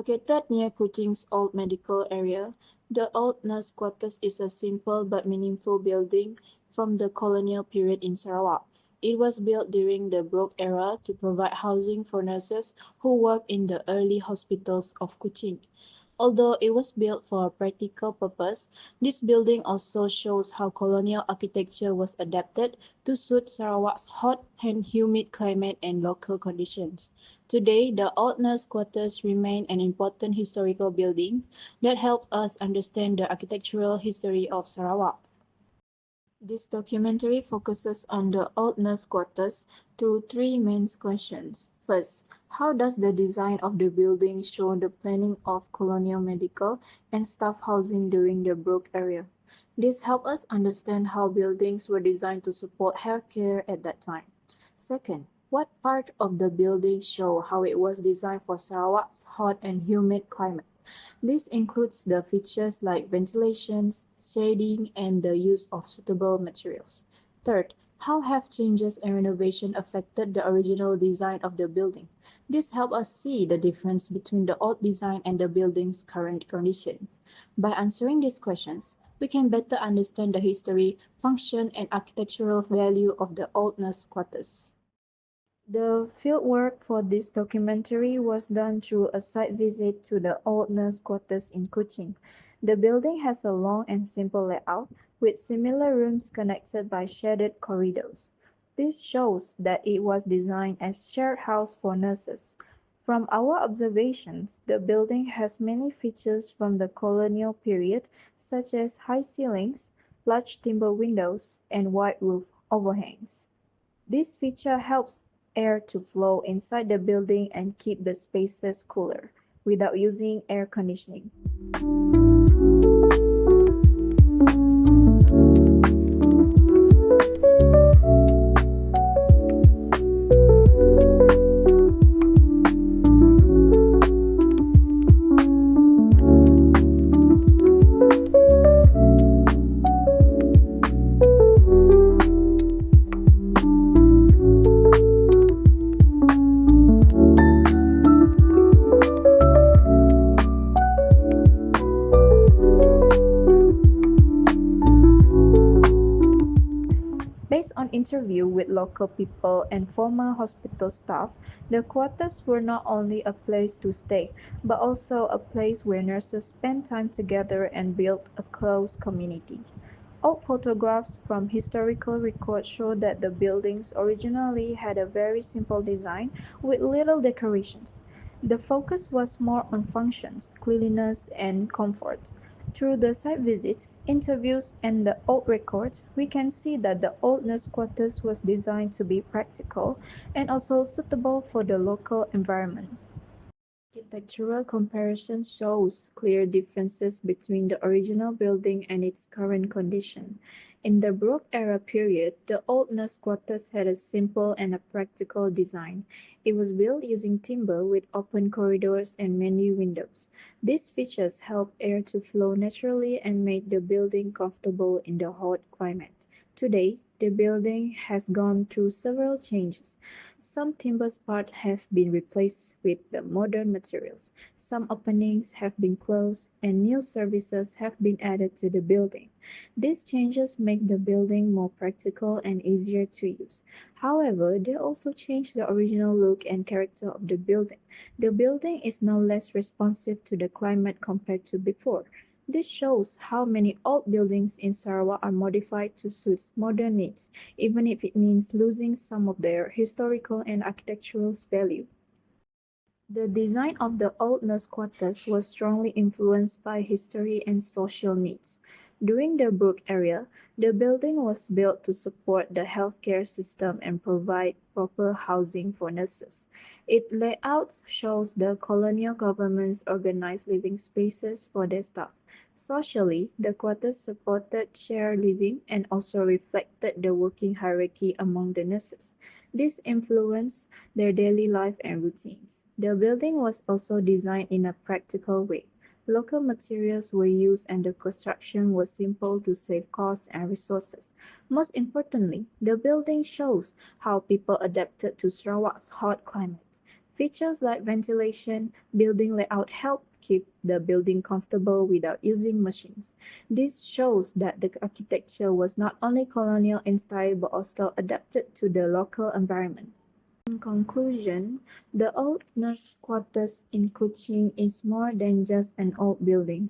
Located near Kuching's old medical area, the Old Nurse Quarters is a simple but meaningful building from the colonial period in Sarawak. It was built during the Brooke era to provide housing for nurses who worked in the early hospitals of Kuching. Although it was built for a practical purpose, this building also shows how colonial architecture was adapted to suit Sarawak's hot and humid climate and local conditions. Today, the Old Nurse Quarters remain an important historical building that helps us understand the architectural history of Sarawak. This documentary focuses on the Old Nurse Quarters through three main questions. First, how does the design of the building show the planning of colonial medical and staff housing during the Brooke era? This helps us understand how buildings were designed to support healthcare at that time. Second, what part of the building show how it was designed for Sarawak's hot and humid climate? This includes the features like ventilation, shading, and the use of suitable materials. Third, how have changes and renovation affected the original design of the building? This helps us see the difference between the old design and the building's current conditions. By answering these questions, we can better understand the history, function, and architectural value of the old nurse quarters. The fieldwork for this documentary was done through a site visit to the old nurse quarters in Kuching. The building has a long and simple layout, with similar rooms connected by shaded corridors. This shows that it was designed as shared house for nurses. From our observations, the building has many features from the colonial period, such as high ceilings, large timber windows, and wide roof overhangs. This feature helps air to flow inside the building and keep the spaces cooler without using air conditioning. Based on interview with local people and former hospital staff, the quarters were not only a place to stay, but also a place where nurses spent time together and built a close community. Old photographs from historical records show that the buildings originally had a very simple design with little decorations. The focus was more on functions, cleanliness, and comfort. Through the site visits, interviews, and the old records, we can see that the old nurse quarters was designed to be practical and also suitable for the local environment. Architectural comparison shows clear differences between the original building and its current condition. In the Brooke era period, the old nurse quarters had a simple and a practical design. It was built using timber with open corridors and many windows. These features help air to flow naturally and make the building comfortable in the hot climate. Today, the building has gone through several changes. Some timber parts have been replaced with the modern materials. Some openings have been closed and new services have been added to the building. These changes make the building more practical and easier to use. However, they also change the original look and character of the building. The building is now less responsive to the climate compared to before. This shows how many old buildings in Sarawak are modified to suit modern needs, even if it means losing some of their historical and architectural value. The design of the old nurse quarters was strongly influenced by history and social needs. During the Brooke era, the building was built to support the healthcare system and provide proper housing for nurses. Its layout shows the colonial government's organized living spaces for their staff. Socially, the quarters supported shared living and also reflected the working hierarchy among the nurses. This influenced their daily life and routines. The building was also designed in a practical way. Local materials were used and the construction was simple to save costs and resources. Most importantly, the building shows how people adapted to Sarawak's hot climate. Features like ventilation, building layout help keep the building comfortable without using machines. This shows that the architecture was not only colonial in style but also adapted to the local environment. In conclusion, the old nurse quarters in Kuching is more than just an old building.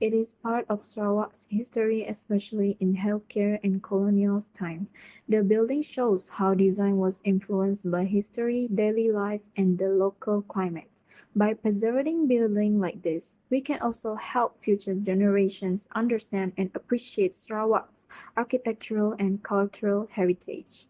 It is part of Sarawak's history, especially in healthcare and colonial time. The building shows how design was influenced by history, daily life, and the local climate. By preserving buildings like this, we can also help future generations understand and appreciate Sarawak's architectural and cultural heritage.